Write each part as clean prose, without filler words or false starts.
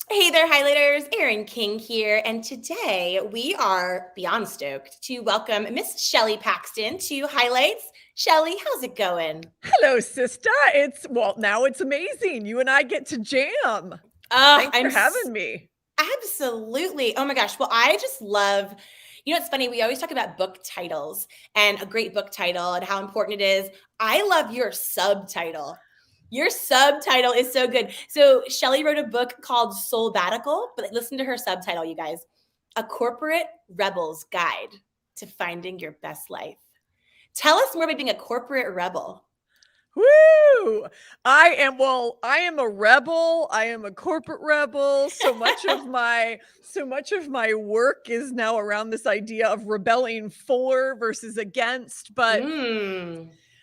Hey there, highlighters. Erin King here, and today we are beyond stoked to welcome Miss Shelley Paxton to Highlights. Shelley, how's it going? Hello, sister. Now it's amazing. You and I get to jam. Oh, Thanks for having me. absolutely. Oh my gosh. Well, I just love, it's funny. We always talk about book titles and a great book title and how important it is. I love your subtitle. Your subtitle is so good. So Shelley wrote a book called Soulbbatical, but listen to her subtitle, you guys. A Corporate Rebel's Guide to Finding Your Best Life. Tell us more about being a corporate rebel. Woo! I am a rebel. I am a corporate rebel. So much of my work is now around this idea of rebelling for versus against, but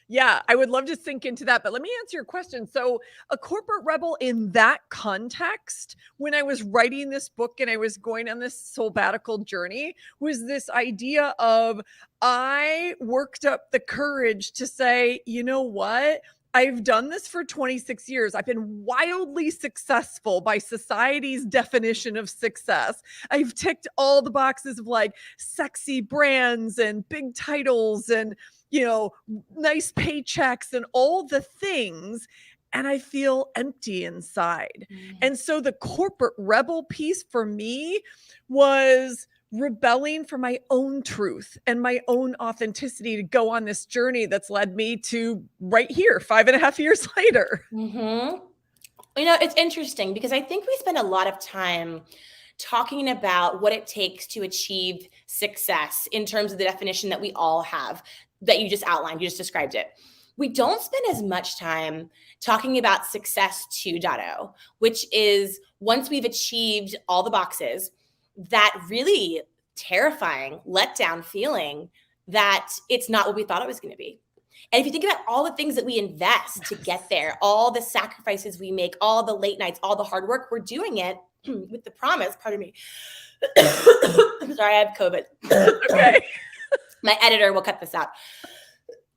yeah, I would love to sink into that, but let me answer your question. So, a corporate rebel in that context, when I was writing this book and I was going on this Soulbbatical journey, was this idea of I worked up the courage to say, you know what? I've done this for 26 years. I've been wildly successful by society's definition of success. I've ticked all the boxes of like sexy brands and big titles and nice paychecks and all the things. And I feel empty inside. And so the corporate rebel piece for me was rebelling for my own truth and my own authenticity to go on this journey that's led me to right here, 5.5 years later. It's interesting because I think we spend a lot of time talking about what it takes to achieve success in terms of the definition that we all have that you just outlined, you just described it. We don't spend as much time talking about success 2.0, which is once we've achieved all the boxes, that really terrifying letdown feeling that it's not what we thought it was going to be. And if you think about all the things that we invest to get there, all the sacrifices we make, all the late nights, all the hard work, we're doing it with the promise, pardon me. I'm sorry, I have COVID. Okay. My editor will cut this out.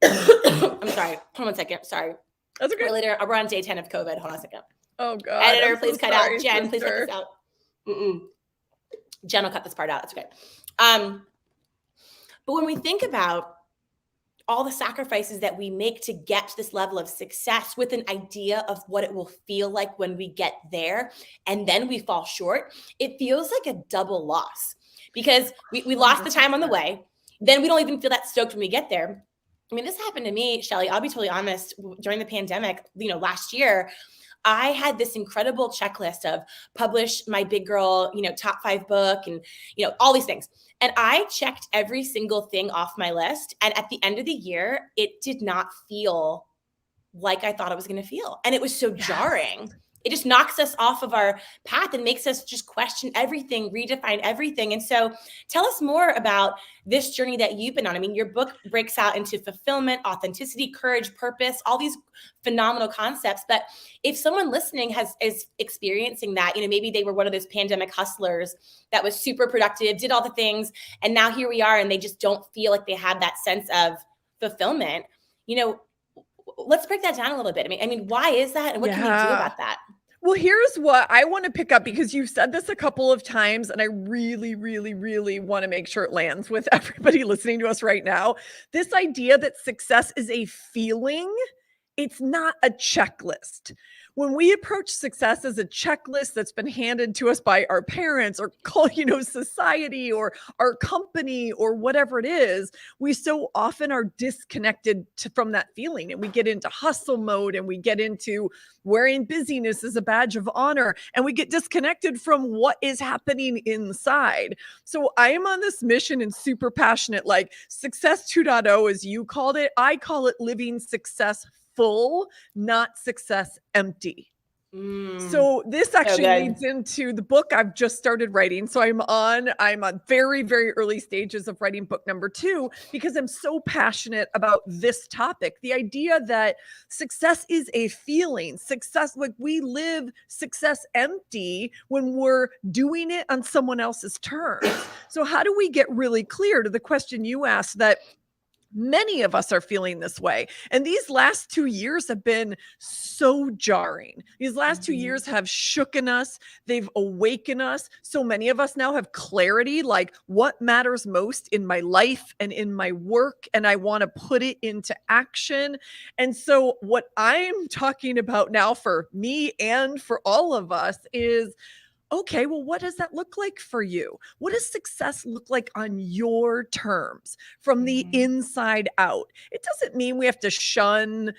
I'm sorry. Hold on 1 second. Sorry. That's okay. We're on day 10 of COVID. Hold on a second. Oh, God. Editor, please cut out. Jen, please cut this out. Jen will cut this part out. It's okay. But when we think about all the sacrifices that we make to get to this level of success with an idea of what it will feel like when we get there, and then we fall short, it feels like a double loss because we lost the time on the way. Then we don't even feel that stoked when we get there. I mean, this happened to me, Shelley. I'll be totally honest. During the pandemic, last year, I had this incredible checklist of publish my big girl, top 5 book and, all these things. And I checked every single thing off my list. And at the end of the year, it did not feel like I thought it was going to feel. And it was so jarring. It just knocks us off of our path and makes us just question everything, redefine everything. And so tell us more about this journey that you've been on. I mean, your book breaks out into fulfillment, authenticity, courage, purpose, all these phenomenal concepts. But if someone listening is experiencing that, maybe they were one of those pandemic hustlers that was super productive, did all the things, and now here we are and they just don't feel like they have that sense of fulfillment. Let's break that down a little bit. I mean, why is that? And what can we do about that? Well, here's what I want to pick up because you've said this a couple of times, and I really, really, really want to make sure it lands with everybody listening to us right now. This idea that success is a feeling, it's not a checklist. When we approach success as a checklist that's been handed to us by our parents or society or our company or whatever it is, we so often are disconnected from that feeling, and we get into hustle mode and we get into wearing busyness as a badge of honor, and we get disconnected from what is happening inside. So I am on this mission and super passionate, like success 2.0, as you called it. I call it living success full, not success empty. So this actually leads into the book I've just started writing. So I'm on very, very early stages of writing book number 2 because I'm so passionate about this topic. The idea that success is a feeling. Success, like we live success empty when we're doing it on someone else's terms. So how do we get really clear to the question you asked, that Many of us are feeling this way. And these last 2 years have been so jarring. These last 2 years have shooken us. They've awakened us. So many of us now have clarity, like what matters most in my life and in my work. And I want to put it into action. And so what I'm talking about now for me and for all of us is, okay, well, what does that look like for you? What does success look like on your terms from the inside out? It doesn't mean we have to shun,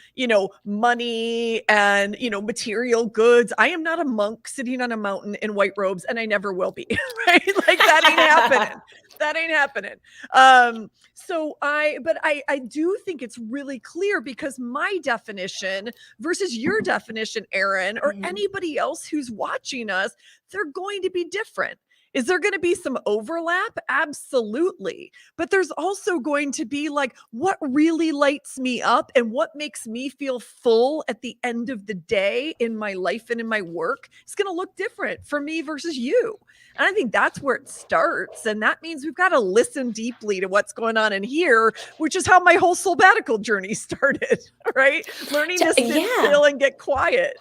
money and, material goods. I am not a monk sitting on a mountain in white robes, and I never will be, right? Like that ain't happening. That ain't happening. But I do think it's really clear, because my definition versus your definition, Erin, or anybody else who's watching us, they're going to be different. Is there going to be some overlap? Absolutely. But there's also going to be like, what really lights me up and what makes me feel full at the end of the day in my life and in my work is going to look different for me versus you. And I think that's where it starts. And that means we've got to listen deeply to what's going on in here, which is how my whole Soulbbatical journey started, right? Learning to sit still and get quiet.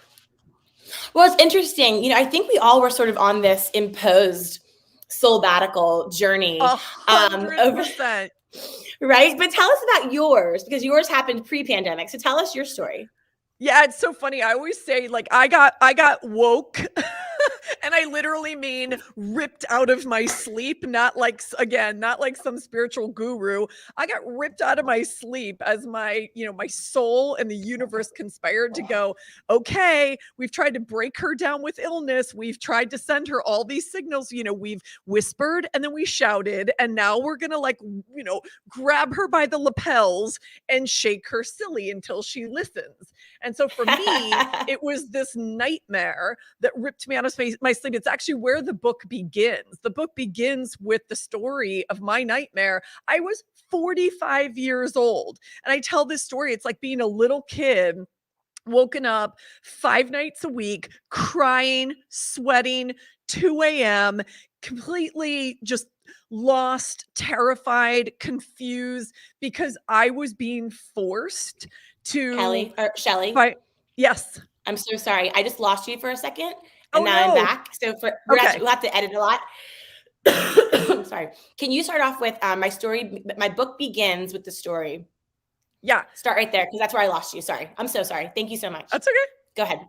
Well, it's interesting. I think we all were sort of on this imposed Soulbbatical journey. 100%. Right? But tell us about yours, because yours happened pre-pandemic. So tell us your story. Yeah, it's so funny. I always say, like, I got woke and I literally mean ripped out of my sleep, not like some spiritual guru. I got ripped out of my sleep as my soul and the universe conspired to go, okay, we've tried to break her down with illness. We've tried to send her all these signals. We've whispered and then we shouted, and now we're going to grab her by the lapels and shake her silly until she listens. And so for me, it was this nightmare that ripped me out of my sleep. It's actually where the book begins. The book begins with the story of my nightmare. I was 45 years old. And I tell this story. It's like being a little kid, woken up 5 nights a week, crying, sweating, 2 a.m., completely just lost, terrified, confused, because I was being forced to Shelley. Yes. I'm so sorry. I just lost you for a second, and now I'm back. So we'll have to edit a lot. I'm sorry. Can you start off with my story? My book begins with the story. Yeah. Start right there, because that's where I lost you. Sorry. I'm so sorry. Thank you so much. That's okay. Go ahead.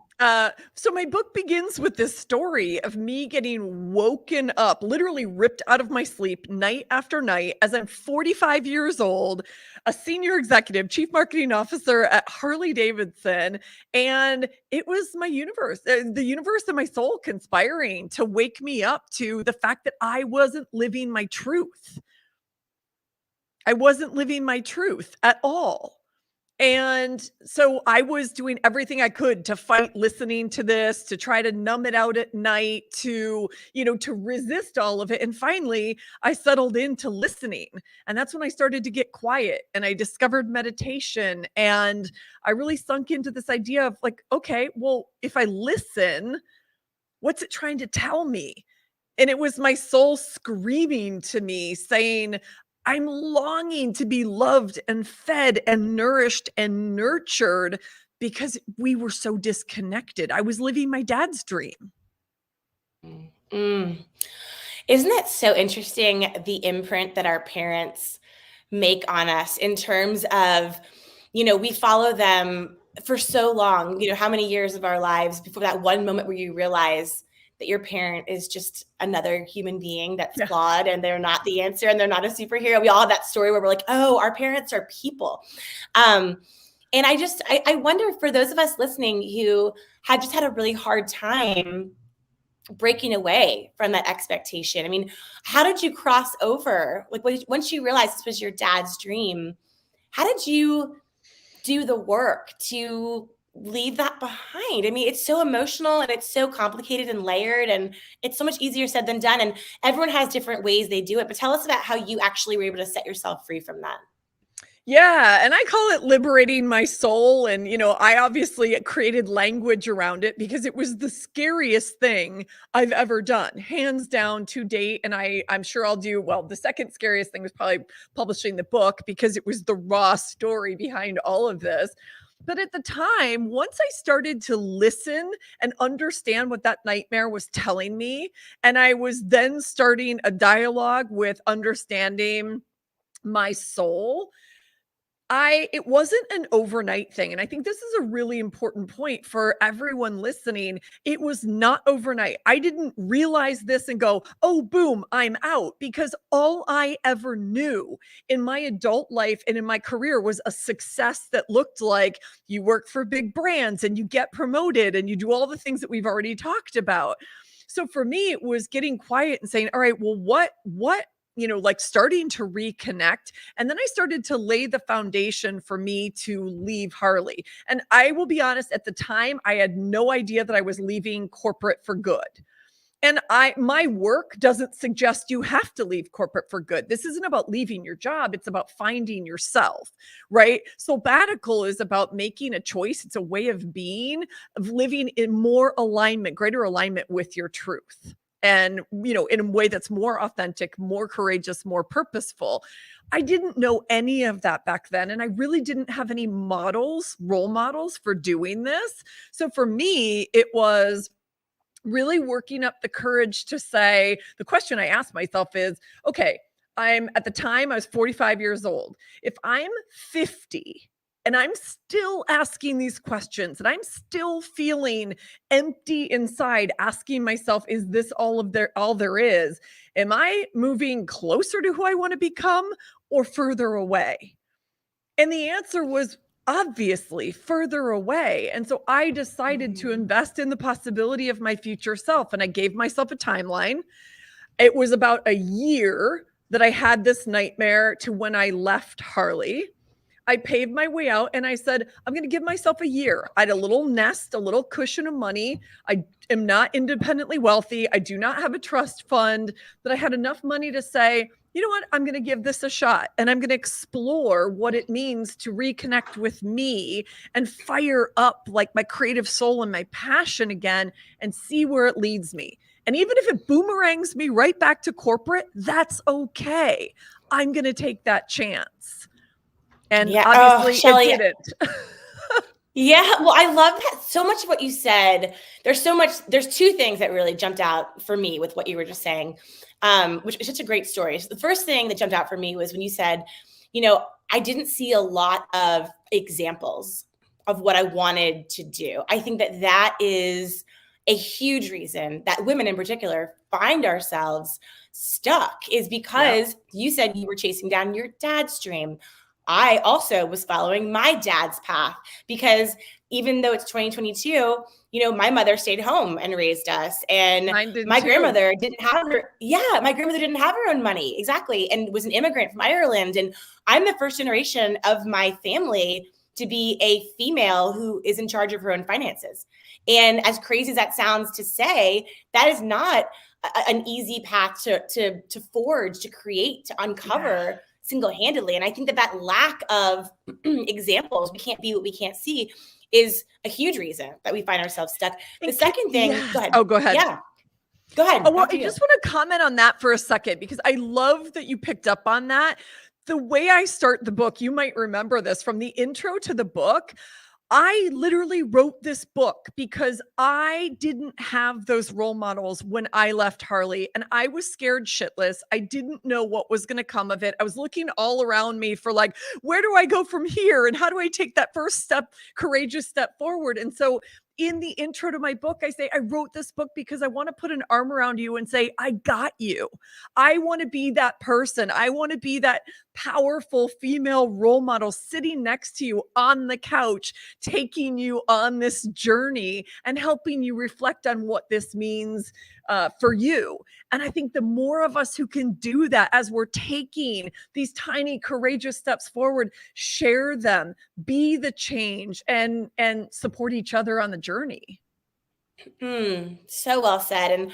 So my book begins with this story of me getting woken up, literally ripped out of my sleep night after night, as I'm 45 years old, a senior executive, chief marketing officer at Harley Davidson. And it was my universe, the universe and my soul conspiring to wake me up to the fact that I wasn't living my truth. I wasn't living my truth at all. And so I was doing everything I could to fight listening to this, to try to numb it out at night, to resist all of it. And finally, I settled into listening. And that's when I started to get quiet, and I discovered meditation. And I really sunk into this idea of like, okay, well, if I listen, what's it trying to tell me? And it was my soul screaming to me, saying, I'm longing to be loved and fed and nourished and nurtured, because we were so disconnected. I was living my dad's dream. Isn't it so interesting, the imprint that our parents make on us in terms of, we follow them for so long, how many years of our lives before that one moment where you realize that your parent is just another human being that's flawed, and they're not the answer, and they're not a superhero. We all have that story where we're like, oh, our parents are people. And I wonder, for those of us listening who have just had a really hard time breaking away from that expectation. I mean, how did you cross over? Like, once you realized this was your dad's dream, how did you do the work to leave that behind? I mean, it's so emotional and it's so complicated and layered, and it's so much easier said than done. And everyone has different ways they do it. But tell us about how you actually were able to set yourself free from that. Yeah, and I call it liberating my soul. And, I obviously created language around it because it was the scariest thing I've ever done, hands down to date. And I'm sure I'll do well. The second scariest thing was probably publishing the book because it was the raw story behind all of this. But at the time, once I started to listen and understand what that nightmare was telling me, and I was then starting a dialogue with understanding my soul, it wasn't an overnight thing, and I think this is a really important point for everyone listening. It was not overnight. I didn't realize this and go, "Oh, boom, I'm out," because all I ever knew in my adult life and in my career was a success that looked like you work for big brands and you get promoted and you do all the things that we've already talked about. So for me, it was getting quiet and saying, "All right, well, what like starting to reconnect." And then I started to lay the foundation for me to leave Harley. And I will be honest, at the time, I had no idea that I was leaving corporate for good. And my work doesn't suggest you have to leave corporate for good. This isn't about leaving your job. It's about finding yourself, right? Soulbbatical is about making a choice. It's a way of being, of living in more alignment, greater alignment with your truth. And, in a way that's more authentic, more courageous, more purposeful. I didn't know any of that back then. And I really didn't have any role models for doing this. So for me, it was really working up the courage to say, the question I asked myself is, okay, at the time I was 45 years old. If I'm 50 and I'm still asking these questions and I'm still feeling empty inside, asking myself, is this all there is? Am I moving closer to who I want to become or further away? And the answer was obviously further away. And so I decided to invest in the possibility of my future self. And I gave myself a timeline. It was about a year that I had this nightmare to when I left Harley. I paved my way out and I said, I'm going to give myself a year. I had a little nest, a little cushion of money. I am not independently wealthy. I do not have a trust fund, but I had enough money to say, you know what? I'm going to give this a shot and I'm going to explore what it means to reconnect with me and fire up like my creative soul and my passion again and see where it leads me. And even if it boomerangs me right back to corporate, that's okay. I'm going to take that chance. And Yeah. obviously Shelley. it didn't. Yeah. Well, I love that. So much of what you said, there's two things that really jumped out for me with what you were just saying, which is such a great story. So the first thing that jumped out for me was when you said, I didn't see a lot of examples of what I wanted to do. I think that is a huge reason that women in particular find ourselves stuck, is because you said you were chasing down your dad's dream. I also was following my dad's path, because even though it's 2022, my mother stayed home and raised us, and my grandmother didn't have my grandmother didn't have her own money. Exactly. And was an immigrant from Ireland. And I'm the first generation of my family to be a female who is in charge of her own finances. And as crazy as that sounds to say, that is not an easy path to forge, to create, to uncover single-handedly. And I think that lack of examples, we can't be what we can't see, is a huge reason that we find ourselves stuck. The second thing, go ahead. Oh, go ahead. Yeah. Go ahead. Oh, well, I just want to comment on that for a second, because I love that you picked up on that. The way I start the book, you might remember this from the intro to the book. I literally wrote this book because I didn't have those role models when I left Harley, and I was scared shitless. I didn't know what was going to come of it. I was looking all around me for like, where do I go from here? And how do I take that first step, courageous step forward? And so in the intro to my book, I say, I wrote this book because I want to put an arm around you and say, I got you. I want to be that person. I want to be that powerful female role model sitting next to you on the couch, taking you on this journey and helping you reflect on what this means for you. And I think the more of us who can do that as we're taking these tiny, courageous steps forward, share them, be the change, and support each other on the journey. So well said. And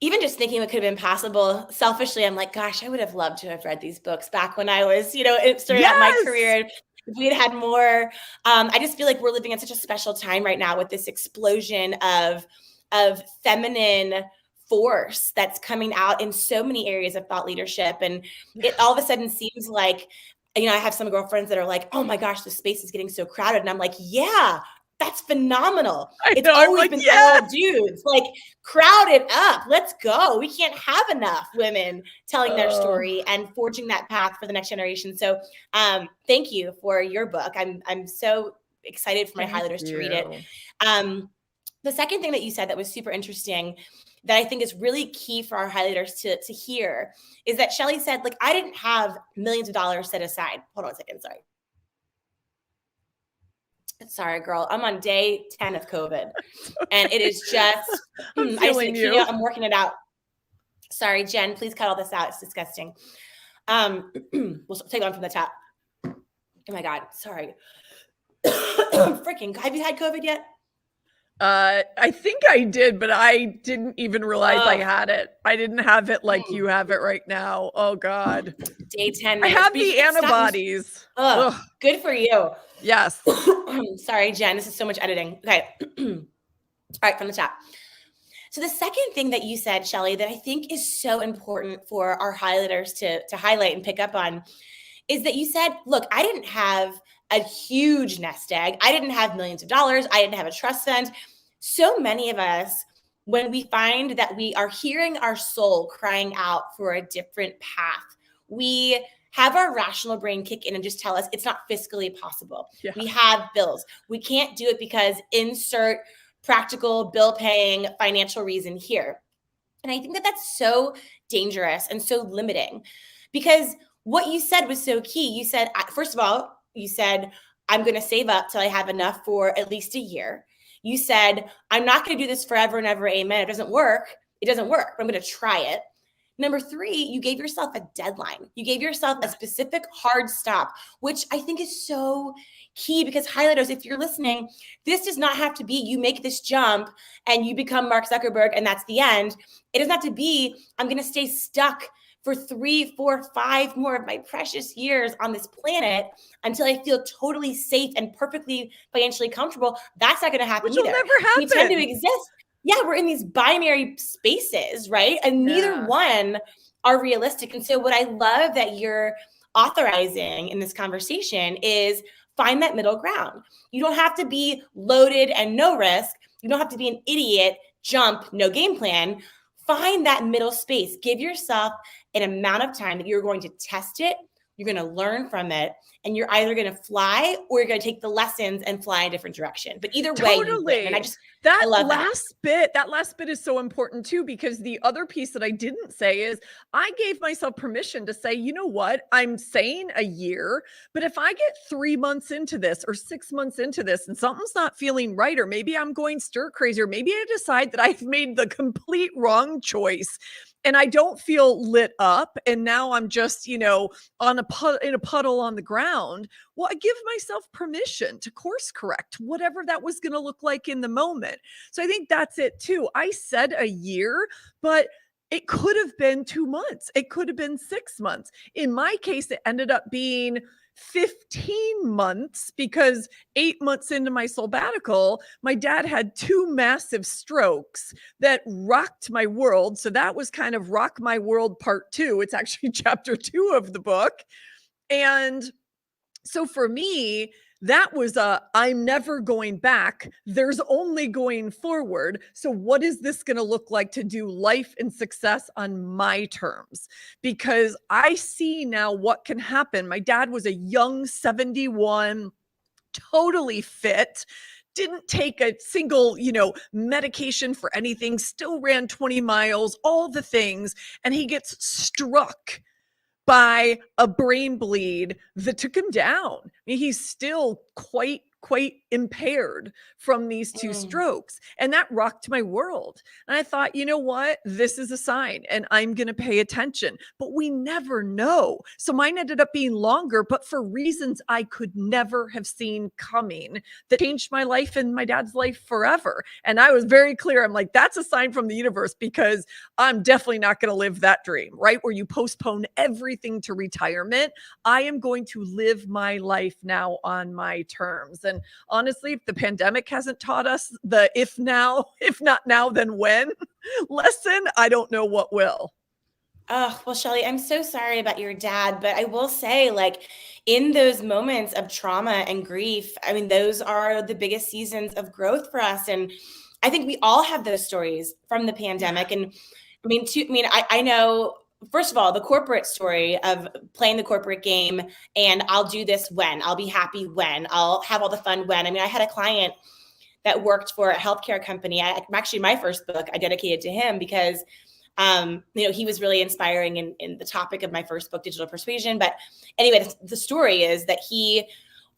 even just thinking what could have been possible, selfishly, I'm like, gosh, I would have loved to have read these books back when I was, starting out my career. If we had had more, I just feel like we're living in such a special time right now with this explosion of feminine force that's coming out in so many areas of thought leadership. And it all of a sudden seems like, I have some girlfriends that are like, oh my gosh, the space is getting so crowded. And I'm like, yeah, that's phenomenal. It's always been all dudes. Like, crowd it up. Let's go. We can't have enough women telling their story and forging that path for the next generation. So thank you for your book. I'm so excited for my highlighters to read it. The second thing that you said that was super interesting that I think is really key for our highlighters to hear is that Shelley said, like, I didn't have millions of dollars set aside. Hold on a second. Sorry, girl. I'm on day 10 of COVID and it is just, I'm working it out. Sorry, Jen, please cut all this out. It's disgusting. We'll take on from the top. Oh my God. Sorry. Freaking, have you had COVID yet? I think I did, but I didn't even realize I had it. I didn't have it like you have it right now. Oh God. Day 10. I have the antibodies. Good for you. Yes. Sorry, Jen. This is so much editing. Okay. All right, from the top. So the second thing that you said, Shelley, that I think is so important for our highlighters to highlight and pick up on is that you said, look, I didn't have a huge nest egg. I didn't have millions of dollars. I didn't have a trust fund. So many of us, when we find that we are hearing our soul crying out for a different path, we have our rational brain kick in and just tell us it's not fiscally possible. Yeah. We have bills. We can't do it because insert practical bill paying financial reason here. And I think that that's so dangerous and so limiting because what you said was so key. You said, first of all, I'm going to save up till I have enough for at least a year. You said, I'm not going to do this forever and ever. Amen. It doesn't work. But I'm going to try it. Number 3, you gave yourself a deadline. You gave yourself a specific hard stop, which I think is so key because highlighters, if you're listening, this does not have to be you make this jump and you become Mark Zuckerberg and that's the end. It doesn't have to be, I'm going to stay stuck for 3, 4, 5 more of my precious years on this planet until I feel totally safe and perfectly financially comfortable. That's not going to happen either. Which will never happen. We tend to exist. Yeah, we're in these binary spaces, right? And neither one are realistic. And so what I love that you're authorizing in this conversation is find that middle ground. You don't have to be loaded and no risk. You don't have to be an idiot, jump, no game plan. Find that middle space. Give yourself an amount of time that you're going to test it, you're going to learn from it, and you're either going to fly or you're going to take the lessons and fly in a different direction. But either way, you win. And I love that last bit is so important too, because the other piece that I didn't say is I gave myself permission to say, you know what, I'm saying a year, but if I get 3 months into this or 6 months into this and something's not feeling right, or maybe I'm going stir crazy, or maybe I decide that I've made the complete wrong choice and I don't feel lit up, and now I'm just, in a puddle on the ground. Well, I give myself permission to course correct whatever that was going to look like in the moment. So I think that's it too. I said a year, but it could have been 2 months. It could have been 6 months. In my case, it ended up being 15 months because 8 months into my Soulbbatical, my dad had 2 massive strokes that rocked my world. So that was kind of Rock My World Part 2. It's actually chapter 2 of the book. And so for me, that was I'm never going back. There's only going forward. So what is this going to look like to do life and success on my terms? Because I see now what can happen. My dad was a young 71, totally fit, didn't take a single, medication for anything, still ran 20 miles, all the things. And he gets struck by a brain bleed that took him down. I mean, he's still quite quite impaired from these two Mm. strokes. And that rocked my world. And I thought, you know what? This is a sign and I'm going to pay attention. But we never know. So mine ended up being longer, but for reasons I could never have seen coming that changed my life and my dad's life forever. And I was very clear. I'm like, that's a sign from the universe because I'm definitely not going to live that dream, right? Where you postpone everything to retirement. I am going to live my life now on my terms. And honestly, if the pandemic hasn't taught us the if now, if not now, then when lesson, I don't know what will. Oh, well, Shelley, I'm so sorry about your dad, but I will say, like, in those moments of trauma and grief, I mean, those are the biggest seasons of growth for us. And I think we all have those stories from the Yeah. pandemic. And I know, first of all, the corporate story of playing the corporate game and I'll do this when, I'll be happy when, I'll have all the fun when. I mean, I had a client that worked for a healthcare company. Actually, my first book I dedicated to him because he was really inspiring in the topic of my first book, Digital Persuasion. But anyway, the story is that he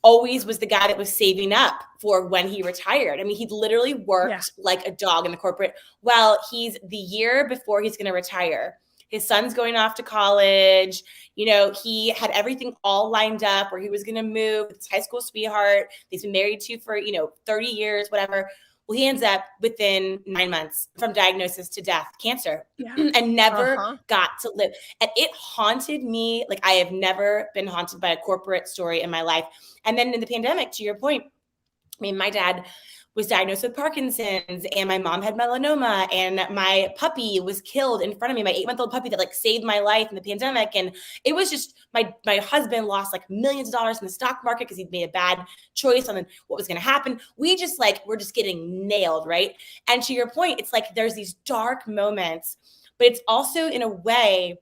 always was the guy that was saving up for when he retired. I mean, he literally Yeah. worked like a dog in the corporate. Well, he's the year before he's going to retire. His son's going off to college. He had everything all lined up where he was going to move with his high school sweetheart. He's been married to for, 30 years, whatever. Well, he ends up within 9 months from diagnosis to death, cancer, Yeah. and never Uh-huh. got to live. And it haunted me like I have never been haunted by a corporate story in my life. And then in the pandemic, to your point, I mean, my dad was diagnosed with Parkinson's and my mom had melanoma and my puppy was killed in front of me, my 8-month-old puppy that like saved my life in the pandemic. And it was just my husband lost like millions of dollars in the stock market because he'd made a bad choice on what was going to happen. We're just getting nailed, right? And to your point, it's like there's these dark moments, but it's also in a way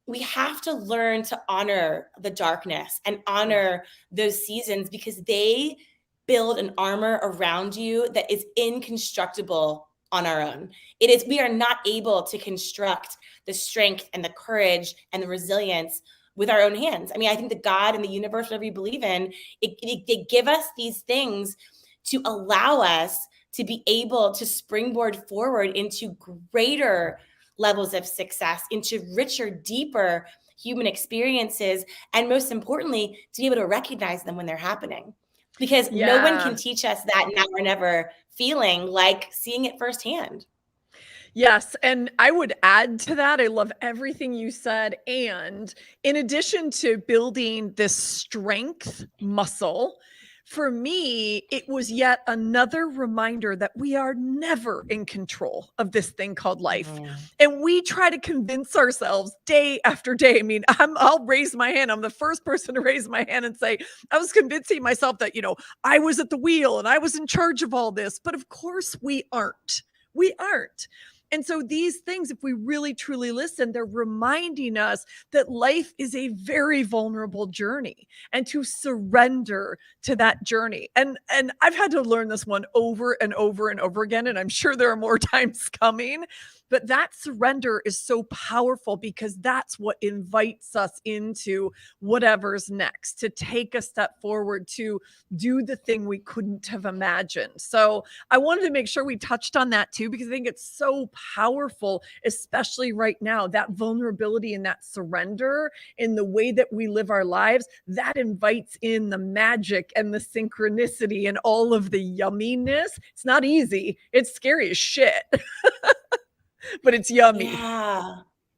we have to learn to honor the darkness and Yeah. honor those seasons because they build an armor around you that is inconstructible on our own. We are not able to construct the strength and the courage and the resilience with our own hands. I mean, I think the God and the universe, whatever you believe in, they give us these things to allow us to be able to springboard forward into greater levels of success, into richer, deeper human experiences, and most importantly, to be able to recognize them when they're happening. Because no one can Yeah. teach us that now or never feeling like seeing it firsthand. Yes, and I would add to that, I love everything you said, and in addition to building this strength muscle, for me, it was yet another reminder that we are never in control of this thing called life, Mhm. and we try to convince ourselves day after day. I mean, I'll raise my hand. I'm the first person to raise my hand and say, I was convincing myself that, I was at the wheel and I was in charge of all this, but of course we aren't. We aren't. And so these things, if we really truly listen, they're reminding us that life is a very vulnerable journey and to surrender to that journey. And I've had to learn this one over and over and over again, and I'm sure there are more times coming. But that surrender is so powerful because that's what invites us into whatever's next, to take a step forward, to do the thing we couldn't have imagined. So I wanted to make sure we touched on that too, because I think it's so powerful, especially right now, that vulnerability and that surrender in the way that we live our lives, that invites in the magic and the synchronicity and all of the yumminess. It's not easy. It's scary as shit, but it's yummy. Yeah,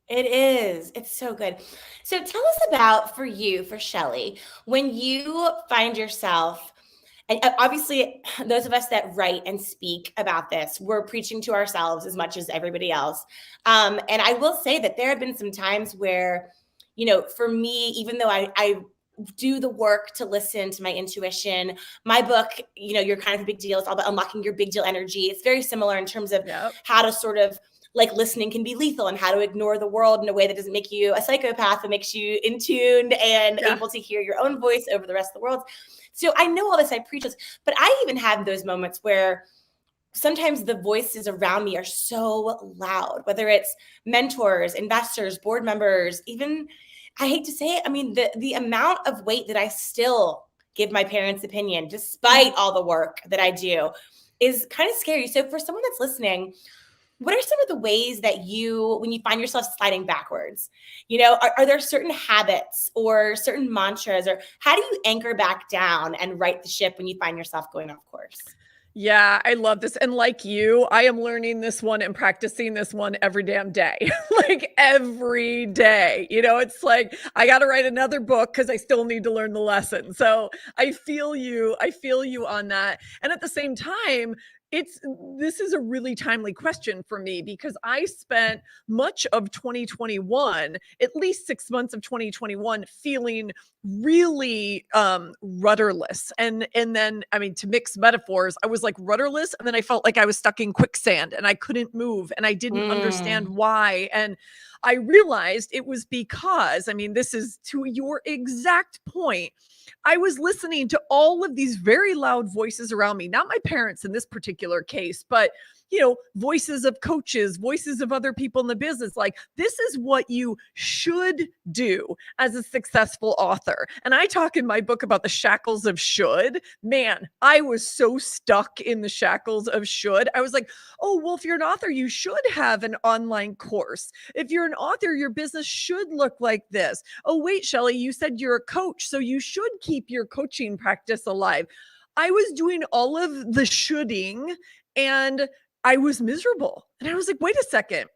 it is. It's so good. So tell us about for you, for Shelley, when you find yourself, and obviously those of us that write and speak about this, we're preaching to ourselves as much as everybody else. And I will say that there have been some times where, for me, even though I do the work to listen to my intuition, my book, You're Kind of a Big Deal. It's all about unlocking your big deal energy. It's very similar in terms of Yep. how to sort of like listening can be lethal and how to ignore the world in a way that doesn't make you a psychopath, but makes you in tuned and Yeah. able to hear your own voice over the rest of the world. So I know all this, I preach this, but I even have those moments where sometimes the voices around me are so loud, whether it's mentors, investors, board members, even, I hate to say it, I mean, the amount of weight that I still give my parents' opinion, despite all the work that I do, is kind of scary. So for someone that's listening, what are some of the ways that when you find yourself sliding backwards, are there certain habits or certain mantras, or how do you anchor back down and right the ship when you find yourself going off course? Yeah, I love this. And like you, I am learning this one and practicing this one every damn day. Like every day. It's like I got to write another book because I still need to learn the lesson. So I feel you. I feel you on that. And at the same time, this is a really timely question for me because I spent much of 2021, at least 6 months of 2021, feeling really rudderless. And then, I mean, to mix metaphors, I was like rudderless, and then I felt like I was stuck in quicksand and I couldn't move and I didn't understand why. And I realized it was because, I mean, this is to your exact point, I was listening to all of these very loud voices around me, not my parents in this particular case, but voices of coaches, voices of other people in the business. Like, this is what you should do as a successful author. And I talk in my book about the shackles of should. Man, I was so stuck in the shackles of should. I was like, oh, well, if you're an author, you should have an online course. If you're an author, your business should look like this. Oh, wait, Shelley, you said you're a coach, so you should keep your coaching practice alive. I was doing all of the shoulding, and I was miserable. And I was like, wait a second.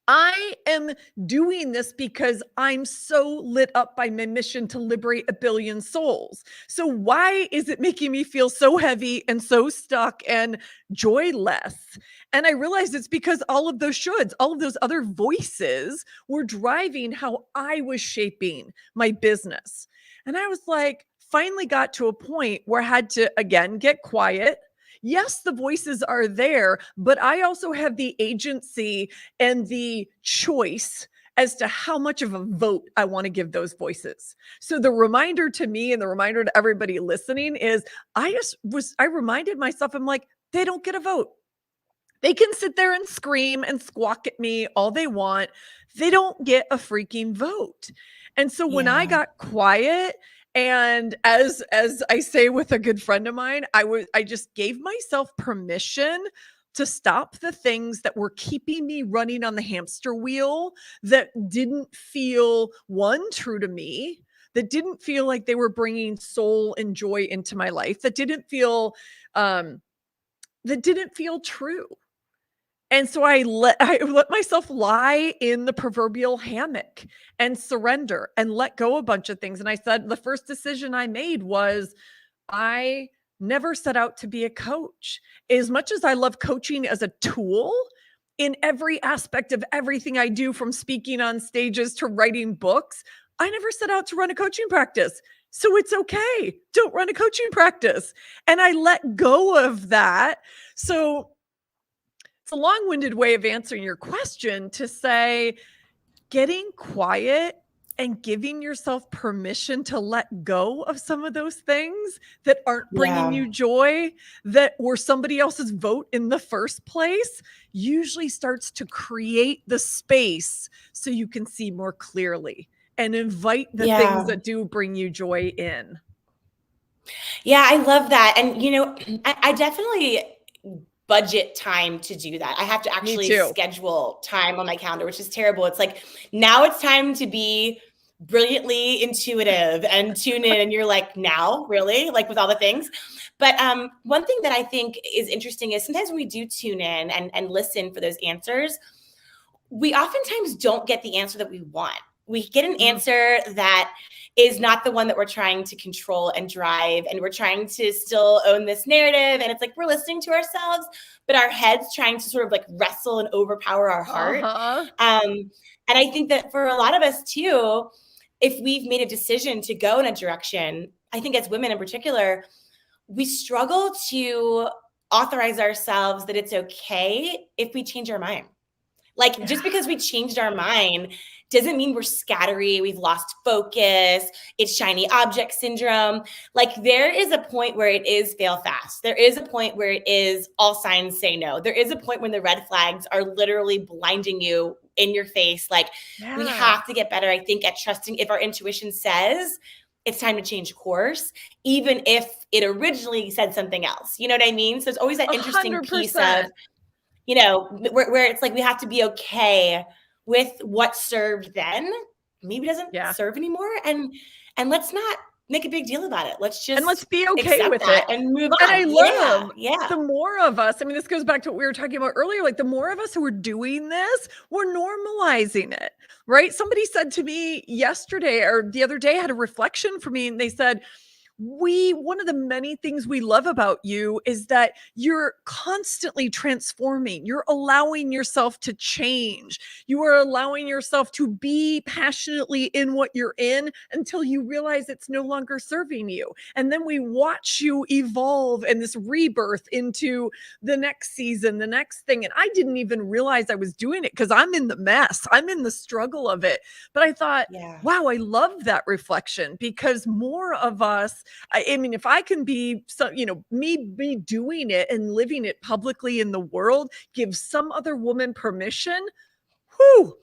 I am doing this because I'm so lit up by my mission to liberate a billion souls. So why is it making me feel so heavy and so stuck and joyless? And I realized it's because all of those shoulds, all of those other voices were driving how I was shaping my business. And I was like, finally got to a point where I had to, again, get quiet. Yes, the voices are there, but I also have the agency and the choice as to how much of a vote I want to give those voices. So the reminder to me and the reminder to everybody listening is I reminded myself, I'm like, they don't get a vote. They can sit there and scream and squawk at me all they want. They don't get a freaking vote. And so when I got quiet, and as I say with a good friend of mine, I just gave myself permission to stop the things that were keeping me running on the hamster wheel that didn't feel, one, true to me, that didn't feel like they were bringing soul and joy into my life, that didn't feel true. And so I let myself lie in the proverbial hammock and surrender and let go a bunch of things. And I said, the first decision I made was I never set out to be a coach. As much as I love coaching as a tool in every aspect of everything I do, from speaking on stages to writing books, I never set out to run a coaching practice. So it's okay. Don't run a coaching practice. And I let go of that. So a long-winded way of answering your question to say, getting quiet and giving yourself permission to let go of some of those things that aren't bringing you joy, that were somebody else's vote in the first place, usually starts to create the space so you can see more clearly and invite the things that do bring you joy in. Yeah, I love that. And, I definitely budget time to do that. I have to actually schedule time on my calendar, which is terrible. It's like, now it's time to be brilliantly intuitive and tune in. And you're like, now, really? Like, with all the things. But one thing that I think is interesting is sometimes when we do tune in and listen for those answers, we oftentimes don't get the answer that we want. We get an answer that is not the one that we're trying to control and drive. And we're trying to still own this narrative. And it's like, we're listening to ourselves, but our head's trying to sort of like wrestle and overpower our heart. And I think that for a lot of us too, if we've made a decision to go in a direction, I think as women in particular, we struggle to authorize ourselves that it's okay if we change our mind. Like, just because we changed our mind doesn't mean we're scattery, we've lost focus, it's shiny object syndrome. Like, there is a point where it is fail fast. There is a point where it is all signs say no. There is a point when the red flags are literally blinding you in your face. Like, we have to get better, I think, at trusting if our intuition says it's time to change course, even if it originally said something else. You know what I mean? So it's always that interesting piece of, 100%. where it's like we have to be okay with what served then maybe doesn't Yeah. serve anymore, and let's not make a big deal about it. Let's And let's just be okay accept with that it. and move And on. I Yeah, love yeah, the more of us, I mean, this goes back to what we were talking about earlier, like the more of us who are doing this, we're normalizing it, right? Somebody said to me yesterday or the other day, had a reflection for me, and they said, one of the many things we love about you is that you're constantly transforming. You're allowing yourself to change. You are allowing yourself to be passionately in what you're in until you realize it's no longer serving you. And then we watch you evolve and this rebirth into the next season, the next thing. And I didn't even realize I was doing it because I'm in the mess. I'm in the struggle of it. But I thought, yeah, wow, I love that reflection because more of us, I mean, if I can be me doing it and living it publicly in the world, give some other woman permission, whoo,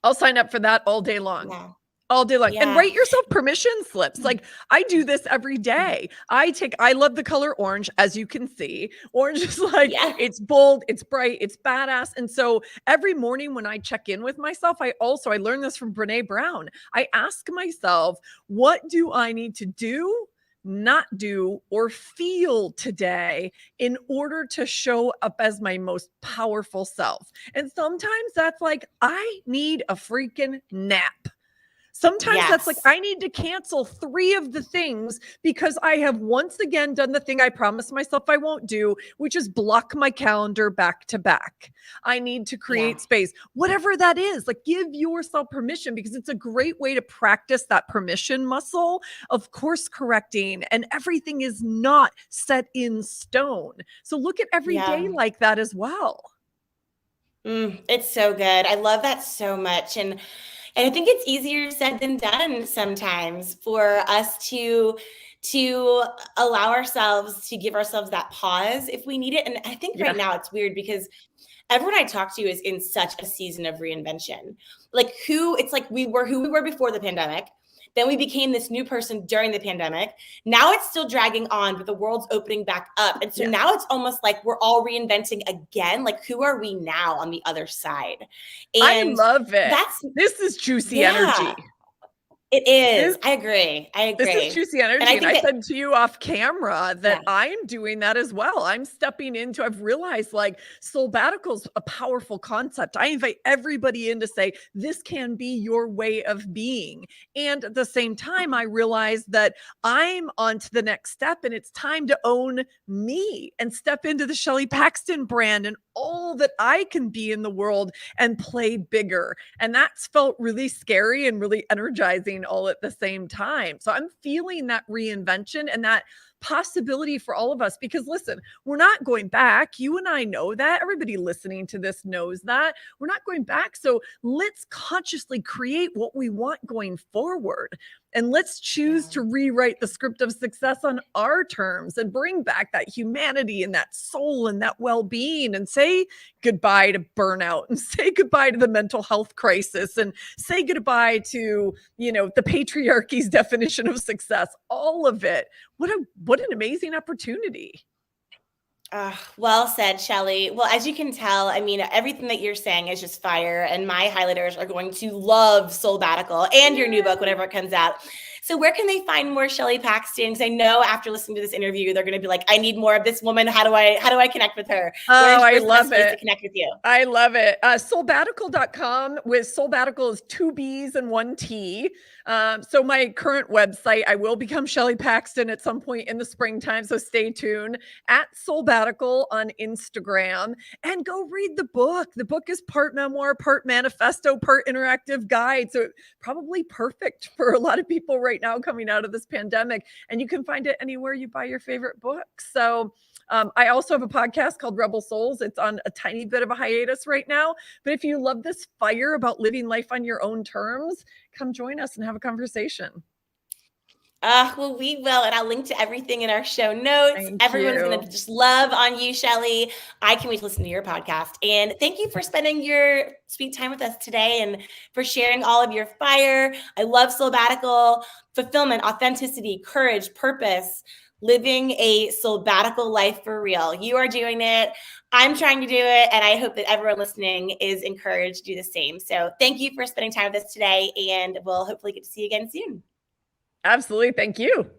I'll sign up for that all day long. yeah, All day long. And yeah. write yourself permission slips. Like I do this every day. I love the color orange, as you can see. Orange is like, Yeah. it's bold, it's bright, it's badass. And so every morning when I check in with myself, I learned this from Brene Brown. I ask myself, what do I need to do, not do, or feel today in order to show up as my most powerful self? And sometimes that's like, I need a freaking nap. Sometimes that's like, Yes. I need to cancel 3 of the things because I have once again done the thing I promised myself I won't do, which is block my calendar back to back. I need to Yeah. create space, whatever that is. Like, give yourself permission because it's a great way to practice that permission muscle of course correcting, and everything is not set in stone. So look at every day Yeah. like that as well. It's so good. I love that so much. And I think it's easier said than done sometimes for us to allow ourselves to give ourselves that pause if we need it. And I think right Yeah. now it's weird because everyone I talk to is in such a season of reinvention. Like it's like we were who we were before the pandemic. Then we became this new person during the pandemic. Now it's still dragging on, but the world's opening back up. And so Yeah. now it's almost like we're all reinventing again. Like, who are we now on the other side? I And love it. that's, This is juicy yeah, energy. it is. This I agree. I This is agree. juicy And I energy, and think I that, said to you off camera yeah, that I'm doing that as well. I'm stepping into I've realized, like, Soulbbatical's a powerful concept. I invite everybody in to say, "This can be your way of being," and at the same time, I realize that I'm on to the next step, and it's time to own me and step into the Shelley Paxton brand and all that I can be in the world and play bigger, and that's felt really scary and really energizing all at the same time. So I'm feeling that reinvention and that possibility for all of us because listen, we're not going back. You and I know that. Everybody listening to this knows that. We're not going back. So let's consciously create what we want going forward. And let's choose yeah. to rewrite the script of success on our terms and bring back that humanity and that soul and that well being and say goodbye to burnout and say goodbye to the mental health crisis and say goodbye to, the patriarchy's definition of success, all of it. What an amazing opportunity. Well said, Shelley. Well, as you can tell, I mean, everything that you're saying is just fire, and my highlighters are going to love Soulbbatical and your new book whenever it comes out. So, where can they find more Shelley Paxton? Because I know after listening to this interview, they're going to be like, "I need more of this woman. How do I connect with her? Oh, I Where's the best love place to it. connect with you?" I love it. Soulbbatical.com with Soulbbatical is 2 B's and 1 T. So my current website, I will become Shelley Paxton at some point in the springtime. So stay tuned at Soulbbatical on Instagram and go read the book. The book is part memoir, part manifesto, part interactive guide. So probably perfect for a lot of people right now coming out of this pandemic. And you can find it anywhere you buy your favorite books. So I also have a podcast called Rebel Souls. It's on a tiny bit of a hiatus right now. But if you love this fire about living life on your own terms, come join us and have a conversation. Well, we will, and I'll link to everything in our show notes. Thank Everyone's going you. to just love on you, Shelley. I can't wait to listen to your podcast. And thank you for spending your sweet time with us today and for sharing all of your fire. I love Soulbbatical, fulfillment, authenticity, courage, purpose, living a Soulbbatical life for real. You are doing it. I'm trying to do it. And I hope that everyone listening is encouraged to do the same. So thank you for spending time with us today. And we'll hopefully get to see you again soon. Absolutely. Thank you.